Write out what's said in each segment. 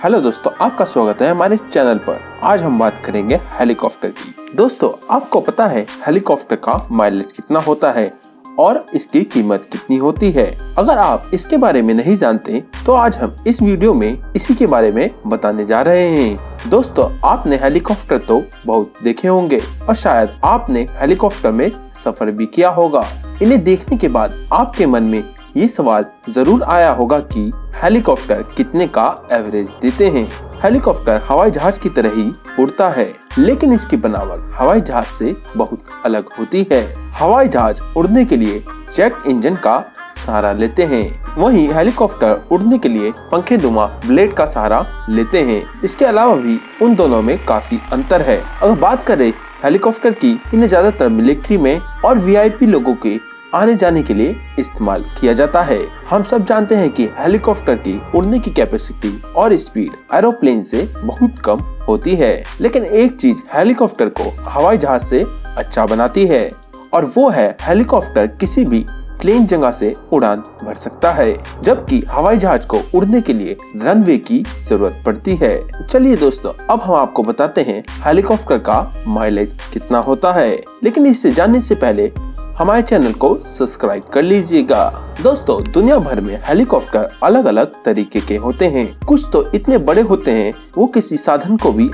Hello दोस्तों, आपका स्वागत है हमारे चैनल पर। आज हम बात करेंगे हेलीकॉप्टर की। दोस्तों, आपको पता है हेलीकॉप्टर का माइलेज कितना होता है और इसकी कीमत कितनी होती है? अगर आप इसके बारे में नहीं जानते तो आज हम इस वीडियो में इसी के बारे में बताने जा रहे हैं। दोस्तों, आपने हेलीकॉप्टर तो बहुत देखे होंगे और शायद आपने हेलीकॉप्टर में सफर भी किया होगा। इन्हें देखने के बाद आपके मन में ये सवाल जरूर आया होगा कि हेलीकॉप्टर कितने का एवरेज देते हैं। हेलीकॉप्टर हवाई जहाज की तरह ही उड़ता है, लेकिन इसकी बनावट हवाई जहाज से बहुत अलग होती है। हवाई जहाज उड़ने के लिए जेट इंजन का सहारा लेते हैं, वहीं हेलीकॉप्टर उड़ने के लिए पंखेनुमा ब्लेड का सहारा लेते हैं। इसके अलावा भी उन दोनों में काफी अंतर है। अगर बात करें हेलीकॉप्टर की, इन्हें ज्यादातर मिलिट्री में और वीआईपी लोगों के आने जाने के लिए इस्तेमाल किया जाता है। हम सब जानते हैं कि हेलीकॉप्टर की उड़ने की कैपेसिटी और स्पीड एरोप्लेन से बहुत कम होती है, लेकिन एक चीज हेलीकॉप्टर को हवाई जहाज से अच्छा बनाती है और वो है हेलीकॉप्टर किसी भी प्लेन जगह से उड़ान भर सकता है, जबकि हवाई जहाज को उड़ने के लिए रनवे की जरूरत पड़ती है। चलिए दोस्तों, अब हम आपको बताते हैं हेलीकॉप्टर का माइलेज कितना होता है, लेकिन इससे जानने से पहले हमारे चैनल को सब्सक्राइब कर लीजिएगा। दोस्तों, दुनिया भर में हेलीकॉप्टर अलग अलग तरीके के होते हैं। कुछ तो इतने बड़े होते हैं वो किसी साधन को भी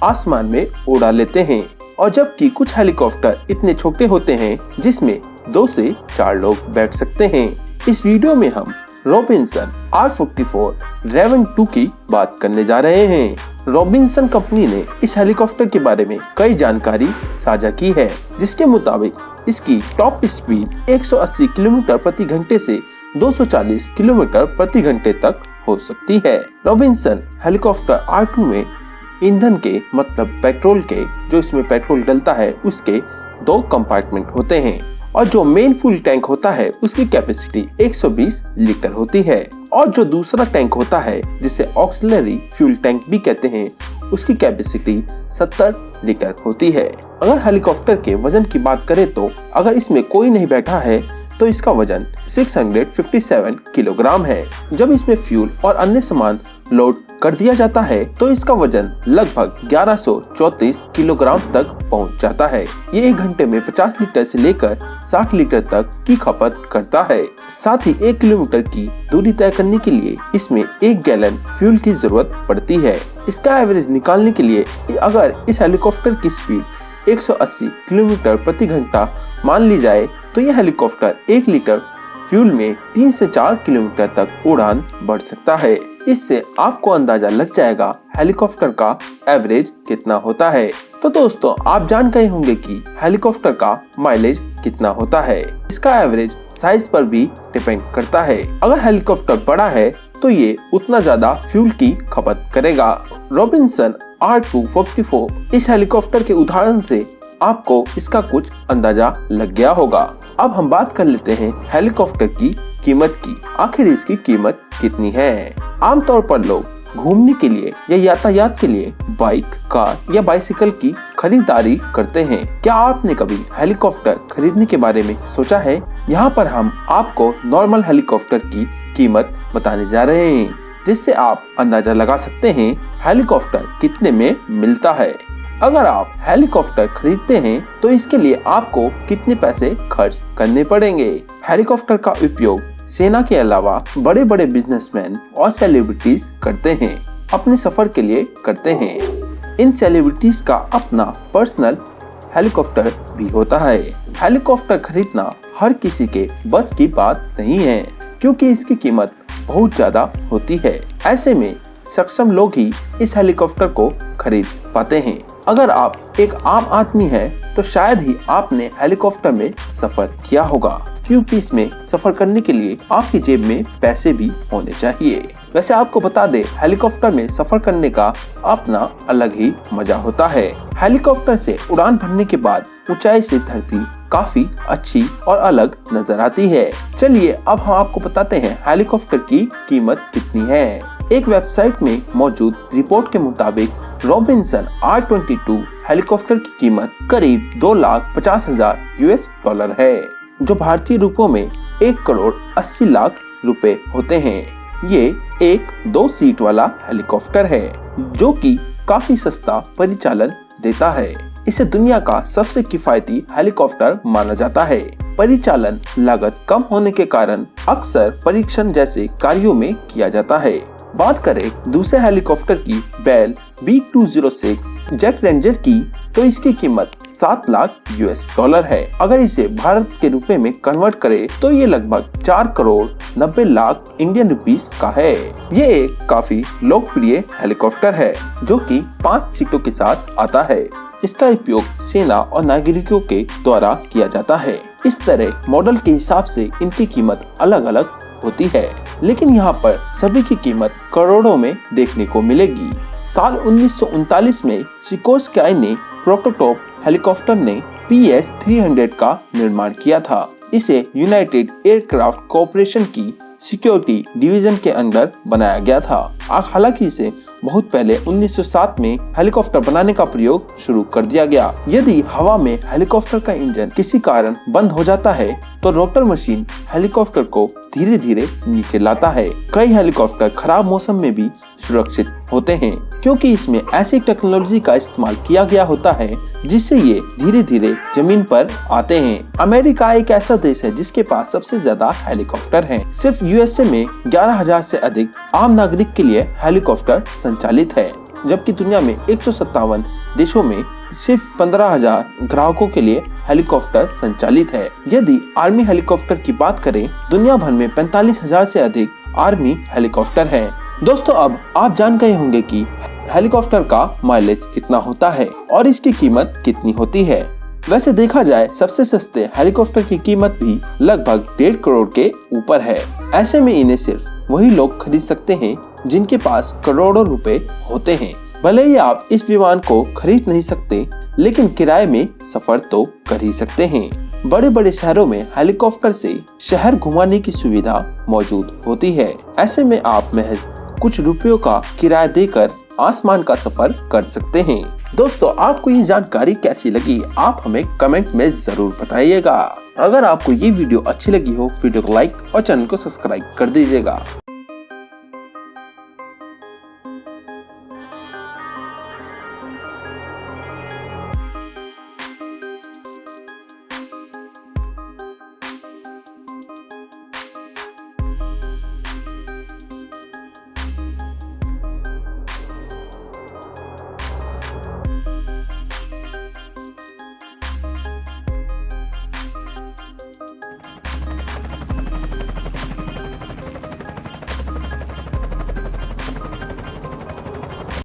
आसमान में उड़ा लेते हैं, और जबकि कुछ हेलीकॉप्टर इतने छोटे होते हैं जिसमें 2 से 4 लोग बैठ सकते हैं। इस वीडियो में हम रॉबिन्सन R44 रेवन 2 की बात करने जा रहे हैं। रॉबिन्सन कंपनी ने इस हेलीकॉप्टर के बारे में कई जानकारी साझा की है, जिसके मुताबिक इसकी टॉप स्पीड 180 किलोमीटर प्रति घंटे से 240 किलोमीटर प्रति घंटे तक हो सकती है। रॉबिन्सन हेलीकॉप्टर R2 में ईंधन के मतलब पेट्रोल के, जो इसमें पेट्रोल डलता है, उसके 2 कंपार्टमेंट होते हैं, और जो मेन फ्यूल टैंक होता है उसकी कैपेसिटी 120 लीटर होती है, और जो दूसरा टैंक होता है जिसे ऑक्सिलरी फ्यूल टैंक भी कहते हैं, उसकी कैपेसिटी 70 लीटर होती है। अगर हेलीकॉप्टर के वजन की बात करें तो अगर इसमें कोई नहीं बैठा है तो इसका वजन 657 किलोग्राम है। जब इसमें फ्यूल और अन्य सामान लोड कर दिया जाता है तो इसका वजन लगभग 1134 किलोग्राम तक पहुंच जाता है। ये 1 घंटे में 50 लीटर से लेकर 60 लीटर तक की खपत करता है। साथ ही 1 किलोमीटर की दूरी तय करने के लिए इसमें 1 गैलन फ्यूल की जरूरत पड़ती है। इसका एवरेज निकालने के लिए अगर इस हेलीकॉप्टर की स्पीड 180 किलोमीटर प्रति घंटा मान ली जाए तो यह हेलीकॉप्टर 1 लीटर फ्यूल में 3 से 4 किलोमीटर तक उड़ान बढ़ सकता है। इससे आपको अंदाजा लग जाएगा हेलीकॉप्टर का एवरेज कितना होता है। तो दोस्तों, आप जान गए होंगे कि हेलीकॉप्टर का माइलेज कितना होता है। इसका एवरेज साइज पर भी डिपेंड करता है। अगर हेलीकॉप्टर बड़ा है तो ये उतना ज्यादा फ्यूल की खपत करेगा। रॉबिन्सन R244 इस हेलीकॉप्टर के उदाहरण से आपको इसका कुछ अंदाजा लग गया होगा। अब हम बात कर लेते हैं हेलीकॉप्टर की कीमत की। आखिर इसकी कीमत कितनी है? आमतौर पर लोग घूमने के लिए या यातायात के लिए बाइक, कार या बाइसिकल की खरीदारी करते हैं। क्या आपने कभी हेलीकॉप्टर खरीदने के बारे में सोचा है? यहाँ पर हम आपको नॉर्मल हेलीकॉप्टर की कीमत बताने जा रहे हैं, जिससे आप अंदाजा लगा सकते हैं हेलीकॉप्टर कितने में मिलता है। अगर आप हेलीकॉप्टर खरीदते हैं तो इसके लिए आपको कितने पैसे खर्च करने पड़ेंगे? हेलीकॉप्टर का उपयोग सेना के अलावा बड़े बड़े बिजनेसमैन और सेलिब्रिटीज करते हैं, अपने सफर के लिए करते हैं। इन सेलिब्रिटीज का अपना पर्सनल हेलीकॉप्टर भी होता है। हेलीकॉप्टर खरीदना हर किसी के बस की बात नहीं है, क्योंकि इसकी कीमत बहुत ज्यादा होती है। ऐसे में सक्षम लोग ही इस हेलीकॉप्टर को खरीद पाते हैं। अगर आप एक आम आदमी हैं तो शायद ही आपने हेलीकॉप्टर में सफर किया होगा, क्योंकि इसमें सफर करने के लिए आपकी जेब में पैसे भी होने चाहिए। वैसे आपको बता दें, हेलीकॉप्टर में सफर करने का अपना अलग ही मजा होता है। हेलीकॉप्टर से उड़ान भरने के बाद ऊंचाई से धरती काफी अच्छी और अलग नजर आती है। चलिए अब हम आपको बताते हैं हेलीकॉप्टर की कीमत कितनी है। एक वेबसाइट में मौजूद रिपोर्ट के मुताबिक रॉबिन्सन R22 हेलीकॉप्टर की कीमत करीब 2,50,000 US$ है, जो भारतीय रुपयों में 1,80,00,000 रुपए होते हैं। ये एक 2 सीट वाला हेलीकॉप्टर है जो कि काफी सस्ता परिचालन देता है। इसे दुनिया का सबसे किफायती हेलीकॉप्टर माना जाता है। परिचालन लागत कम होने के कारण अक्सर परीक्षण जैसे कार्यों में किया जाता है। बात करें दूसरे हेलीकॉप्टर की, बेल B206 जेट रेंजर की, तो इसकी कीमत 7 लाख $। है। अगर इसे भारत के रुपए में कन्वर्ट करें तो ये लगभग 4 करोड़ 90 लाख इंडियन रुपीस का है। ये एक काफी लोकप्रिय हेलीकॉप्टर है जो कि 5 सीटों के साथ आता है। इसका उपयोग सेना और नागरिकों के द्वारा किया जाता है। इस तरह मॉडल के हिसाब से इनकी कीमत अलग अलग होती है, लेकिन यहाँ पर सभी की कीमत करोड़ों में देखने को मिलेगी। साल 1939 में सिकोर्स्काई ने प्रोटोटाइप हेलीकॉप्टर ने PS-300 का निर्माण किया था। इसे यूनाइटेड एयरक्राफ्ट कॉर्पोरेशन की सिक्योरिटी डिवीजन के अंदर बनाया गया था। हालांकि इसे बहुत पहले 1907 में हेलीकॉप्टर बनाने का प्रयोग शुरू कर दिया गया। यदि हवा में हेलीकॉप्टर का इंजन किसी कारण बंद हो जाता है तो रोटर मशीन हेलीकॉप्टर को धीरे धीरे नीचे लाता है। कई हेलीकॉप्टर खराब मौसम में भी सुरक्षित होते हैं क्योंकि इसमें ऐसी टेक्नोलॉजी का इस्तेमाल किया गया होता है जिससे ये धीरे धीरे जमीन पर आते हैं। अमेरिका एक ऐसा देश है जिसके पास सबसे ज्यादा हेलीकॉप्टर हैं। सिर्फ USA में 11,000 से अधिक आम नागरिक के लिए हेलीकॉप्टर संचालित है, जबकि दुनिया में 157 देशों में सिर्फ 15,000 ग्राहकों के लिए हेलीकॉप्टर संचालित है। यदि आर्मी हेलीकॉप्टर की बात करें, दुनिया भर में 45,000 से अधिक आर्मी हेलीकॉप्टर हैं। दोस्तों, अब आप जान गए होंगे कि हेलीकॉप्टर का माइलेज कितना होता है और इसकी कीमत कितनी होती है। वैसे देखा जाए सबसे सस्ते हेलीकॉप्टर की कीमत भी लगभग 1.5 करोड़ के ऊपर है। ऐसे में इन्हें सिर्फ वही लोग खरीद सकते हैं जिनके पास करोड़ों रुपए होते हैं। भले ही आप इस विमान को खरीद नहीं सकते, लेकिन किराए में सफर तो कर ही सकते हैं। बड़े बड़े शहरों में हेलीकॉप्टर से शहर घुमाने की सुविधा मौजूद होती है। ऐसे में आप महज कुछ रुपयों का किराया देकर आसमान का सफर कर सकते हैं। दोस्तों, आपको ये जानकारी कैसी लगी आप हमें कमेंट में जरूर बताइएगा। अगर आपको ये वीडियो अच्छी लगी हो, वीडियो को लाइक और चैनल को सब्सक्राइब कर दीजिएगा।